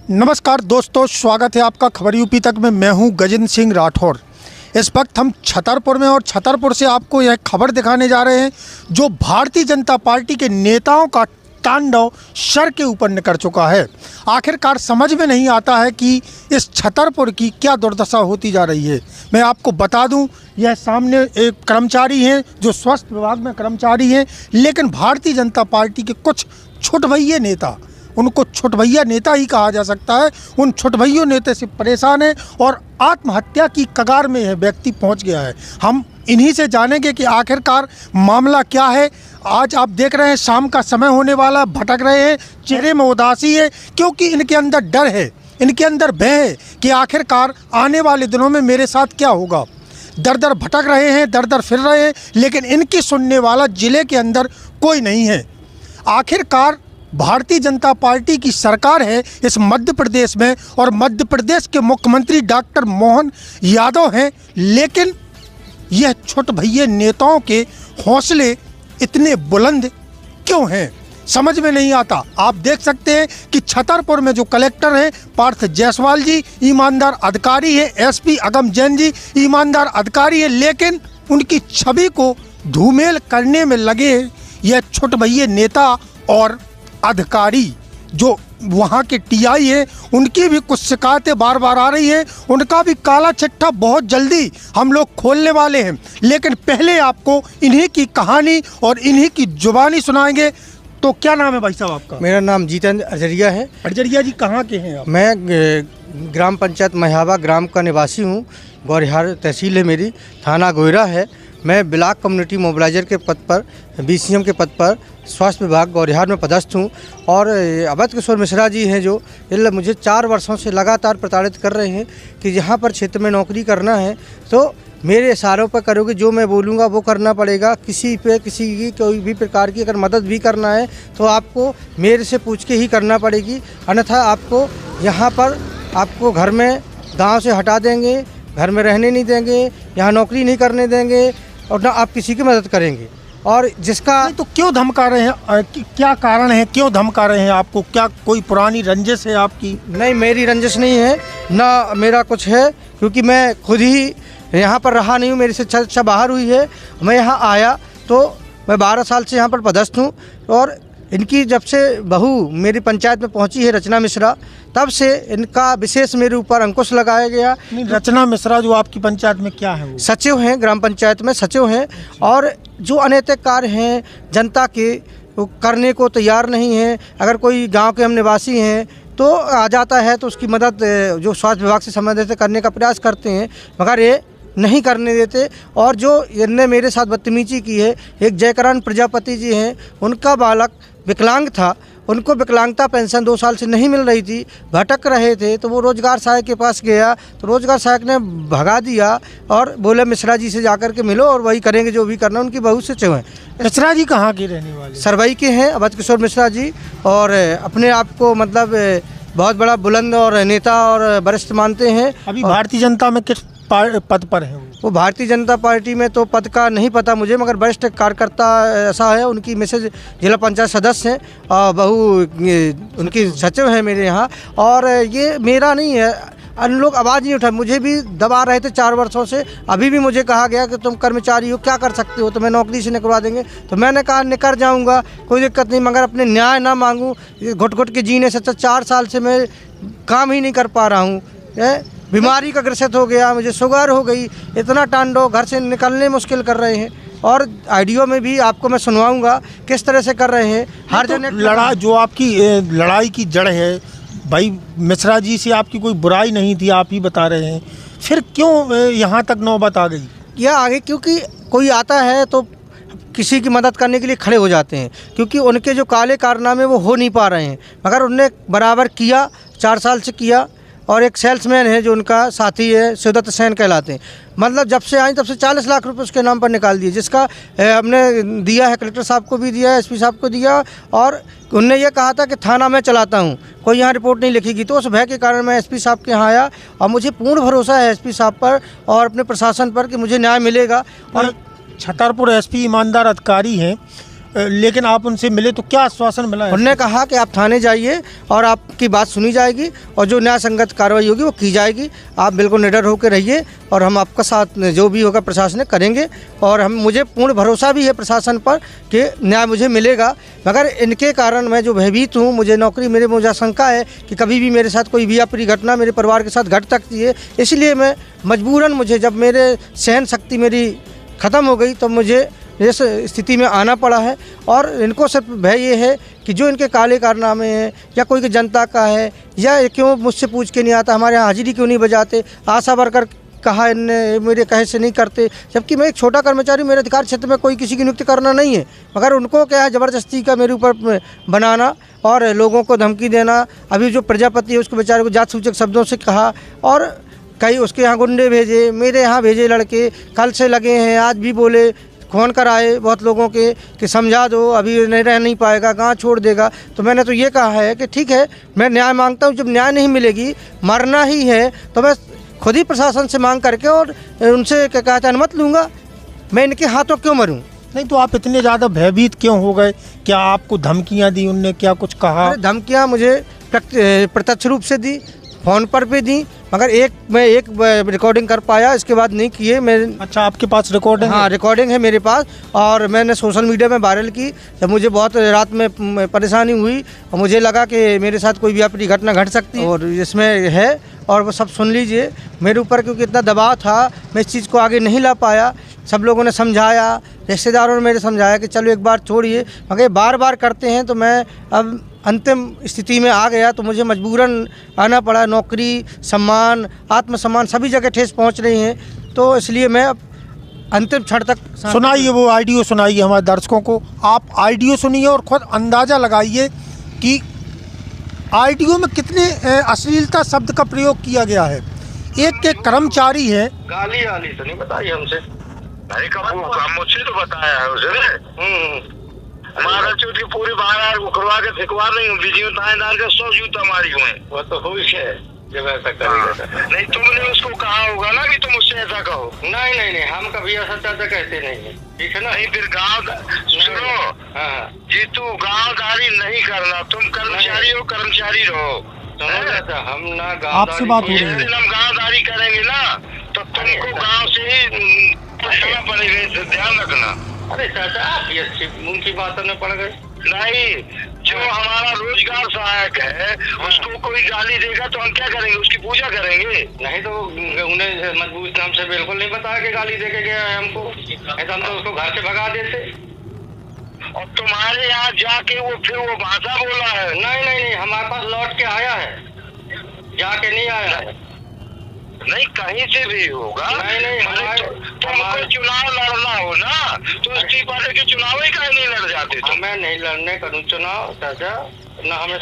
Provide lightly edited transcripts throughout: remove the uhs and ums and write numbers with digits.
नमस्कार दोस्तों, स्वागत है आपका खबर यूपी तक में। मैं हूं गजेंद्र सिंह राठौर। इस वक्त हम छतरपुर में और छतरपुर से आपको यह खबर दिखाने जा रहे हैं जो भारतीय जनता पार्टी के नेताओं का तांडव सर के ऊपर निकल चुका है। आखिरकार समझ में नहीं आता है कि इस छतरपुर की क्या दुर्दशा होती जा रही है। मैं आपको बता दूं, यह सामने एक कर्मचारी हैं जो स्वास्थ्य विभाग में कर्मचारी हैं, लेकिन भारतीय जनता पार्टी के कुछ छुटभैये नेता, उनको छुटभैया नेता ही कहा जा सकता है, उन छुटभैयों नेता से परेशान है और आत्महत्या की कगार में यह व्यक्ति पहुंच गया है। हम इन्हीं से जानेंगे कि आखिरकार मामला क्या है। आज आप देख रहे हैं शाम का समय होने वाला, भटक रहे हैं, चेहरे में उदासी है क्योंकि इनके अंदर डर है, इनके अंदर भय है कि आखिरकार आने वाले दिनों में मेरे साथ क्या होगा। दर दर भटक रहे हैं, दर दर फिर रहे हैं, लेकिन इनकी सुनने वाला जिले के अंदर कोई नहीं है। आखिरकार भारतीय जनता पार्टी की सरकार है इस मध्य प्रदेश में और मध्य प्रदेश के मुख्यमंत्री डॉक्टर मोहन यादव हैं, लेकिन यह छुटभैये नेताओं के हौसले इतने बुलंद क्यों हैं, समझ में नहीं आता। आप देख सकते हैं कि छतरपुर में जो कलेक्टर हैं पार्थ जायसवाल जी ईमानदार अधिकारी हैं, एसपी अगम जैन जी ईमानदार अधिकारी हैं, लेकिन उनकी छवि को धूमेल करने में लगे यह छुटभैये नेता और अधिकारी जो वहाँ के टीआई हैं, उनकी भी कुछ शिकायतें बार बार आ रही हैं। उनका भी काला चिट्ठा बहुत जल्दी हम लोग खोलने वाले हैं, लेकिन पहले आपको इन्हीं की कहानी और इन्हीं की जुबानी सुनाएंगे। तो क्या नाम है भाई साहब आपका? मेरा नाम जितेंद्र अजरिया है। अजरिया जी, कहाँ के हैं आप? मैं ग्राम पंचायत महियावा ग्राम का निवासी हूँ। गौरिहार तहसील है मेरी, थाना गोयरा है। मैं ब्लॉक कम्युनिटी मोबिलाइजर के पद पर, बीसीएम के पद पर स्वास्थ्य विभाग गौरिहार में पदस्थ हूँ। और अवध किशोर मिश्रा जी हैं जो मुझे 4 वर्षों से लगातार प्रताड़ित कर रहे हैं कि यहाँ पर क्षेत्र में नौकरी करना है तो मेरे इशारों पर करोगे, जो मैं बोलूँगा वो करना पड़ेगा। किसी की कोई भी प्रकार की अगर मदद भी करना है तो आपको मेरे से पूछ के ही करना पड़ेगी, अन्यथा आपको यहाँ पर आपको घर में गाँव से हटा देंगे, घर में रहने नहीं देंगे, यहाँ नौकरी नहीं करने देंगे और ना आप किसी की मदद करेंगे। और जिसका तो क्यों धमका रहे हैं, क्या कारण है, क्यों धमका रहे हैं आपको? क्या कोई पुरानी रंजिश है आपकी? नहीं, मेरी रंजिश नहीं है, ना मेरा कुछ है, क्योंकि मैं खुद ही यहाँ पर रहा नहीं हूँ, मेरी शिक्षा बाहर हुई है। मैं यहाँ आया तो मैं 12 साल से यहाँ पर पदस्थ हूँ और इनकी जब से बहू मेरी पंचायत में पहुंची है रचना मिश्रा, तब से इनका विशेष मेरे ऊपर अंकुश लगाया गया। रचना मिश्रा जो आपकी पंचायत में क्या है? वो सचिव हैं, ग्राम पंचायत में सचिव हैं और जो अनैतिक कार्य हैं जनता के करने को तैयार नहीं हैं। अगर कोई गांव के हम निवासी हैं तो आ जाता है तो उसकी मदद जो स्वास्थ्य विभाग से संबंधित करने का प्रयास करते हैं, मगर ये नहीं करने देते। और जो इनने मेरे साथ बदतमीजी की है, एक जयकरण प्रजापति जी हैं, उनका बालक विकलांग था, उनको विकलांगता पेंशन 2 साल से नहीं मिल रही थी, भटक रहे थे, तो वो रोजगार सहायक के पास गया तो रोजगार सहायक ने भगा दिया और बोले मिश्रा जी से जाकर के मिलो और वही करेंगे जो भी करना। उनकी बहू सचिव हैं। मिश्रा जी कहाँ के रहने वाले? सरवई के हैं, अवध किशोर मिश्रा जी, और अपने आप को मतलब बहुत बड़ा बुलंद और नेता और वरिष्ठ मानते हैं। अभी भारतीय जनता में किस पद पर है वो? भारतीय जनता पार्टी में तो पद का नहीं पता मुझे, मगर वरिष्ठ कार्यकर्ता ऐसा है। उनकी मिसेज जिला पंचायत सदस्य हैं और बहू उनकी सचिव है मेरे यहाँ। और ये मेरा नहीं है, अन्य लोग आवाज़ नहीं उठा, मुझे भी दबा रहे थे 4 वर्षों से। अभी भी मुझे कहा गया कि तुम कर्मचारी हो, क्या कर सकते हो, तो मैं नौकरी से निकलवा देंगे। तो मैंने कहा निकल जाऊँगा, कोई दिक्कत नहीं, मगर अपने न्याय ना मांगूँ। घुट घुट के जीने से 4 साल से मैं काम ही नहीं कर पा रहा हूँ। बीमारी का ग्रसित हो गया, मुझे शुगर हो गई, इतना टांडो, घर से निकलने मुश्किल कर रहे हैं। और आइडियो में भी आपको मैं सुनवाऊंगा किस तरह से कर रहे हैं। हर जन लड़ा जो आपकी लड़ाई की जड़ है भाई, मिश्रा जी से आपकी कोई बुराई नहीं थी, आप ही बता रहे हैं, फिर क्यों यहाँ तक नौबत आ गई? यह आगे क्योंकि कोई आता है तो किसी की मदद करने के लिए खड़े हो जाते हैं, क्योंकि उनके जो काले कारनामे वो हो नहीं पा रहे हैं, मगर उनने बराबर किया, 4 साल से किया। और एक सेल्समैन है जो उनका साथी है, सुदत्त सेन कहलाते हैं, मतलब जब से आई तब से 40 लाख रुपए उसके नाम पर निकाल दिए, जिसका हमने दिया है, कलेक्टर साहब को भी दिया, एसपी साहब को दिया। और उनने ये कहा था कि थाना मैं चलाता हूँ, कोई यहाँ रिपोर्ट नहीं लिखेगी। तो उस भय के कारण मैं एसपी साहब के यहाँ आया और मुझे पूर्ण भरोसा है एसपी साहब पर और अपने प्रशासन पर कि मुझे न्याय मिलेगा। और छतरपुर एसपी ईमानदार अधिकारी हैं, लेकिन आप उनसे मिले तो क्या आश्वासन मिला है? उन्होंने कहा कि आप थाने जाइए और आपकी बात सुनी जाएगी और जो न्याय संगत कार्रवाई होगी वो की जाएगी। आप बिल्कुल निडर होकर रहिए और हम आपका साथ जो भी होगा प्रशासन करेंगे और मुझे पूर्ण भरोसा भी है प्रशासन पर कि न्याय मुझे मिलेगा। मगर इनके कारण मैं जो भयभीत हूँ, मुझे शंका है कि कभी भी मेरे साथ कोई भी अप्रिय घटना मेरे परिवार के साथ घट सकती है। इसलिए मैं मजबूरन जब मेरे सहन शक्ति मेरी ख़त्म हो गई तो मुझे इस स्थिति में आना पड़ा है। और इनको सिर्फ भय ये है कि जो इनके काले कारनामे हैं या कोई की जनता का है या क्यों मुझसे पूछ के नहीं आता, हमारे यहाँ हाजिरी क्यों नहीं बजाते, आशा वर्कर कहा इनने मेरे कहे से नहीं करते, जबकि मैं एक छोटा कर्मचारी, मेरे अधिकार क्षेत्र में कोई किसी की नियुक्ति करना नहीं है। मगर उनको क्या है, ज़बरदस्ती का मेरे ऊपर बनाना और लोगों को धमकी देना। अभी जो प्रजापति है उसको बेचारे को जात सूचक शब्दों से कहा और कई उसके यहाँ गुंडे भेजे, मेरे यहाँ भेजे लड़के, कल से लगे हैं, आज भी बोले फ़ोन कर आए बहुत लोगों के कि समझा दो, अभी नहीं रह नहीं पाएगा, गांव छोड़ देगा। तो मैंने तो ये कहा है कि ठीक है, मैं न्याय मांगता हूँ, जब न्याय नहीं मिलेगी, मरना ही है तो मैं खुद ही प्रशासन से मांग करके और उनसे क्या कहते हैं अनुमति लूँगा। मैं इनके हाथों क्यों मरूँ? नहीं तो आप इतने ज़्यादा भयभीत क्यों हो गए? क्या आपको धमकियाँ दी उनने, क्या कुछ कहा? धमकियाँ मुझे प्रत्यक्ष रूप से दी, फ़ोन पर भी दी, मगर मैं एक रिकॉर्डिंग कर पाया, इसके बाद नहीं किए। मैं अच्छा, आपके पास रिकॉर्डिंग? हाँ, रिकॉर्डिंग है मेरे पास और मैंने सोशल मीडिया में वायरल की। जब मुझे बहुत रात में परेशानी हुई और मुझे लगा कि मेरे साथ कोई भी अप्रिय घटना घट सकती है और इसमें है, और वो सब सुन लीजिए। मेरे ऊपर क्योंकि इतना दबाव था, मैं इस चीज़ को आगे नहीं ला पाया। सब लोगों ने समझाया, रिश्तेदारों ने मेरे समझाया कि चलो एक बार छोड़िए, मगर बार बार करते हैं तो मैं अब अंतिम स्थिति में आ गया तो मुझे मजबूरन आना पड़ा। नौकरी, सम्मान, आत्मसम्मान सभी जगह ठेस पहुंच रही हैं, तो इसलिए मैं अब अंतिम क्षण तक। सुनाइए वो ऑडियो, सुनाइए हमारे दर्शकों को। आप ऑडियो सुनिए और खुद अंदाज़ा लगाइए कि ऑडियो में कितने अश्लीलता शब्द का प्रयोग किया गया है। एक कर्मचारी है, गाली वाली तो नहीं बताई हमसे, अरे कब मुझसे तो बताया है उसने। हमारा चोट की पूरी बाहर उखड़वा के फेंकवा रही हूँ, बिजली थानेदार का 100 जूता मारी हुए। वो तो खुश है जब ऐसा करेगा। नहीं, तुमने उसको कहा होगा ना कि तुम उससे ऐसा कहो। नहीं, हम कभी ऐसा चाहते कहते नहीं है, ठीक है ना। नहीं, फिर गाँव सुनो, जीतू गाँवदारी नहीं करना, तुम कर्मचारी हो, कर्मचारी रहो। हम ना आपसे बात हो रही है। हम गाँवदारी करेंगे ना तो तुमको गाँव से ही पड़ेगा, ध्यान रखना। अरे चाचा, आप ये अच्छी उनकी बातों में पड़ गए। नहीं, जो हमारा रोजगार सहायक है उसको कोई गाली देगा तो हम क्या करेंगे, उसकी पूजा करेंगे? नहीं तो उन्हें मजबूत नाम से बिल्कुल नहीं बताया कि गाली देके गया है हमको, नहीं तो हम तो उसको घर से भगा देते। और तुम्हारे यहाँ जाके वो फिर वो भाषा बोला है? नहीं, हमारे पास लौट के आया है, जाके नहीं आया है। नहीं, कहीं से भी होगा। नहीं, तुमको चुनाव लड़ना हो ना तो इस्तीफा देके चुनाव ही कहीं नहीं लड़ जाते। तो मैं नहीं लड़ने करूँ चुनाव चाचा, ना हमें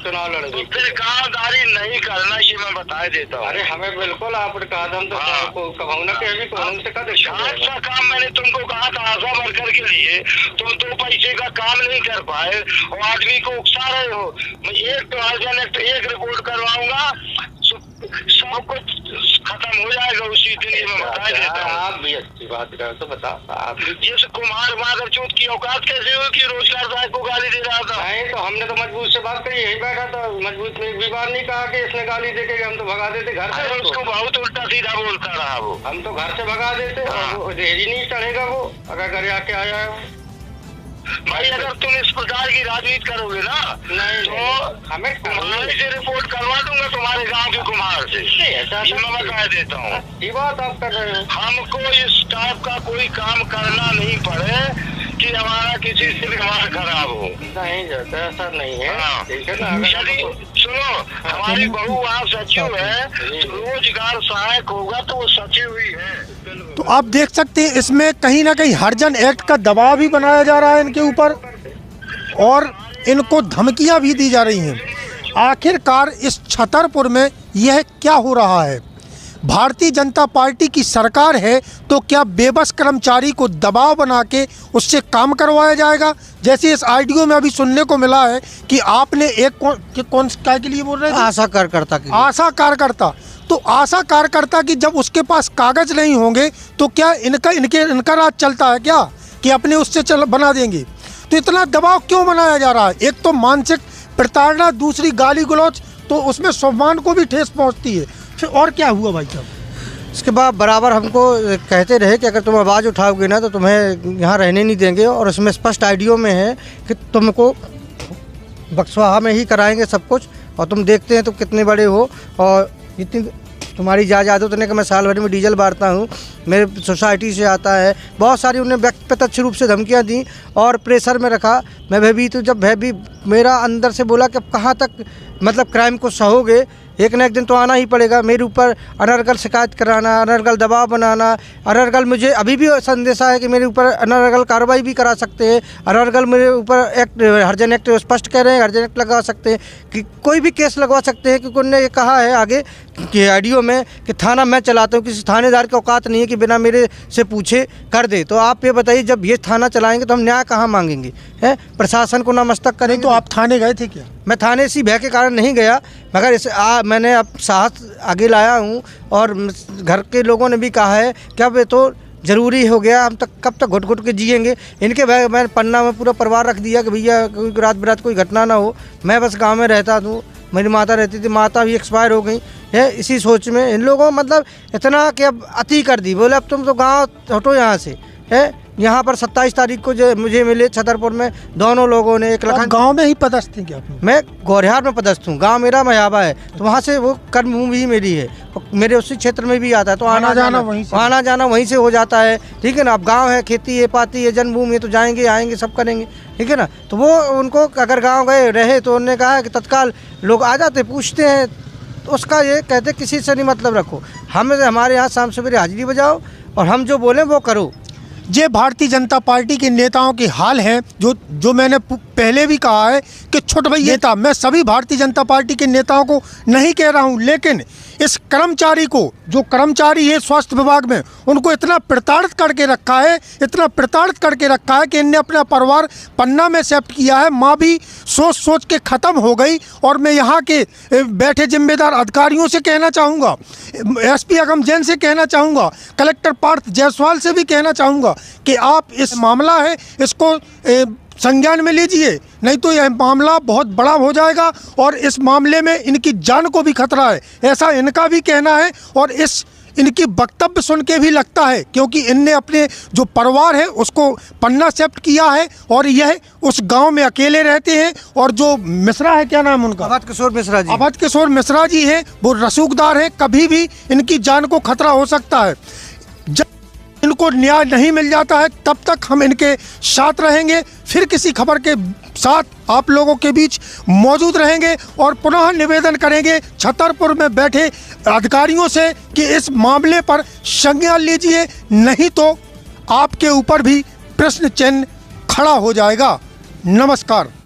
चुनाव लड़ेंगे। फिर गाँवदारी नहीं करना, ये मैं बता देता हूँ। अरे हमें बिल्कुल आपने कहा था, हम तो कभाऊ ना कभी से का अच्छा काम मैंने तुमको कहा था आशा वर्कर के लिए, तुम 2 पैसे का काम नहीं कर पाए और आदमी को उकसा रहे हो। मैं एक रिपोर्ट करवाऊंगा, सब कुछ खत्म हो जाएगा उसी दिन, ये मैं बता देता हूँ। आप भी अच्छी बात कर तो बता, आप जैसे कुमार माधव चौथ की औकात कैसे हुई कि रोजगार साहब को गाली दे रहा था? नहीं, तो हमने तो मजबूत से बात करी, यही बैठा था। मजबूत में एक भी बार नहीं कहा कि इसने गाली देके हम तो भगा देते घर से। उसको बहुत उल्टा सीधा बोलता रहा वो, हम तो घर से भगा देते। और देरी नहीं चढ़ेगा वो अगर घर आके आया है। भाई, अगर तुम इस प्रकार की राजनीति करोगे ना तो हमें कुम्हार से रिपोर्ट करवा दूंगा, तुम्हारे गांव के कुम्हार से। ये मैं बता देता हूँ। ये बात आप कर रहे हो। हमको इस टाइप का कोई काम करना नहीं पड़े कि हमारा किसी से व्यवहार खराब हो। नहीं जाता, ऐसा नहीं है। ठीक है ना। सुनो, हमारी बहू वहाँ सचिव है, रोजगार सहायक होगा तो वो सचिव ही है। तो आप देख सकते हैं इसमें कहीं ना कहीं हरिजन एक्ट का दबाव भी बनाया जा रहा है इनके ऊपर और इनको धमकियां भी दी जा रही हैं। आखिरकार इस छतरपुर में यह क्या हो रहा है? भारतीय जनता पार्टी की सरकार है तो क्या बेबस कर्मचारी को दबाव बना के उससे काम करवाया जाएगा? जैसे इस ऑडियो में अभी सुनने को मिला है कि आपने एक कौन क्या के लिए बोल रहे थे? आशा कार्यकर्ता के लिए। आशा कार्यकर्ता। तो आशा कार्यकर्ता की जब उसके पास कागज नहीं होंगे तो क्या इनका राज चलता है क्या कि अपने उससे बना देंगे? तो इतना दबाव क्यों बनाया जा रहा है? एक तो मानसिक प्रताड़ना, दूसरी गाली गलौज, तो उसमें सम्मान को भी ठेस पहुंचती है। फिर और क्या हुआ भाई साहब? इसके बाद बराबर हमको कहते रहे कि अगर तुम आवाज़ उठाओगे ना तो तुम्हें यहाँ रहने नहीं देंगे, और उसमें स्पष्ट आइडियो में है कि तुमको बक्सवाहा में ही कराएंगे सब कुछ, और तुम देखते हैं तुम कितने बड़े हो और जितनी तुम्हारी जायदाद उतने कि मैं साल भर में डीजल बांटता हूँ, मेरे सोसाइटी से आता है। बहुत सारी उन्हें व्यक्तिगत रूप से धमकियाँ दी और प्रेशर में रखा। मैं भयभीत, जब भयभीत मेरा अंदर से बोला कि अब कहाँ तक मतलब क्राइम को सहोगे, एक ना एक दिन तो आना ही पड़ेगा। मेरे ऊपर अनर्गल शिकायत कराना, अनर्गल दबाव बनाना, अनर्गल मुझे अभी भी संदेशा है कि मेरे ऊपर अनर्गल कार्रवाई भी करा सकते हैं। अनर्गल मेरे ऊपर एक्ट, हरिजन एक्ट स्पष्ट कह रहे हैं, हरिजन एक्ट लगा सकते हैं कि कोई भी केस लगवा सकते हैं, क्योंकि उन्होंने ये कहा है आगे कि ऑडियो में कि थाना मैं चलाता हूँ, किसी थानेदार की औकात नहीं है कि बिना मेरे से पूछे कर दे। तो आप ये बताइए, जब ये थाना चलाएंगे तो हम न्याय कहाँ मांगेंगे? हैं, प्रशासन को नमस्तक करेंगे। तो आप थाने गए थे क्या? मैं थाने इसी भय के कारण नहीं गया, मगर इसे मैंने अब साहस आगे लाया हूँ, और घर के लोगों ने भी कहा है कि अब ये तो ज़रूरी हो गया, हम तक कब तक घुट घुट के जिएंगे। इनके भय मैंने पन्ना में पूरा परिवार रख दिया कि भैया कोई रात बिरात कोई घटना ना हो। मैं बस गांव में रहता हूँ, मेरी माता रहती थी, माता भी एक्सपायर हो गई है। इसी सोच में इन लोगों मतलब इतना कि अब अति कर दी, बोले अब तुम तो गाँव हटो यहाँ से है। यहाँ पर 27 तारीख को जो मुझे मिले छतरपुर में दोनों लोगों ने, एक लखन गांव में ही पदस्थ हैं क्या आप? मैं गौरिहार में पदस्थ हूँ, गांव मेरा मयाबा है, तो वहाँ से वो कर्मभूमि ही मेरी है, मेरे उसी क्षेत्र में भी आता है, तो आना जाना वहीं से हो जाता है। ठीक है ना, अब गांव है, खेती है, पाती है, जन्मभूमि है, तो जाएंगे आएंगे सब करेंगे। ठीक है ना, तो वो उनको अगर गाँव गए रहे तो उन्होंने कहा कि तत्काल लोग आ जाते पूछते हैं, तो उसका ये कहते किसी से नहीं मतलब रखो, हमारे यहाँ शाम सवेरे हाजिरी बजाओ और हम जो बोलें वो करो। ये भारतीय जनता पार्टी के नेताओं के हाल हैं, जो मैंने पहले भी कहा है कि छोटे भाई नेता, मैं सभी भारतीय जनता पार्टी के नेताओं को नहीं कह रहा हूं, लेकिन इस कर्मचारी को, जो कर्मचारी है स्वास्थ्य विभाग में, उनको इतना प्रताड़ित करके रखा है, इतना प्रताड़ित करके रखा है कि इनने अपना परिवार पन्ना में शिफ्ट किया है। माँ भी सोच सोच के ख़त्म हो गई। और मैं यहाँ के बैठे जिम्मेदार अधिकारियों से कहना चाहूँगा, एसपी अगम जैन से कहना चाहूँगा, कलेक्टर पार्थ जायसवाल से भी कहना चाहूँगा कि आप इस मामला है इसको संज्ञान में लीजिए, नहीं तो यह मामला बहुत बड़ा हो जाएगा और इस मामले में इनकी जान को भी खतरा है, ऐसा इनका भी कहना है। और इनकी वक्तव्य सुन के भी लगता है, क्योंकि इनने अपने जो परिवार है उसको पन्ना शिफ्ट किया है और यह उस गांव में अकेले रहते हैं। और जो मिश्रा है, क्या नाम उनका? अवध किशोर मिश्रा जी। अवध किशोर मिश्रा जी हैं, वो रसूखदार है, कभी भी इनकी जान को खतरा हो सकता है। जब इनको न्याय नहीं मिल जाता है तब तक हम इनके साथ रहेंगे। फिर किसी खबर के साथ आप लोगों के बीच मौजूद रहेंगे और पुनः निवेदन करेंगे छतरपुर में बैठे अधिकारियों से कि इस मामले पर संज्ञान लीजिए, नहीं तो आपके ऊपर भी प्रश्न चिन्ह खड़ा हो जाएगा। नमस्कार।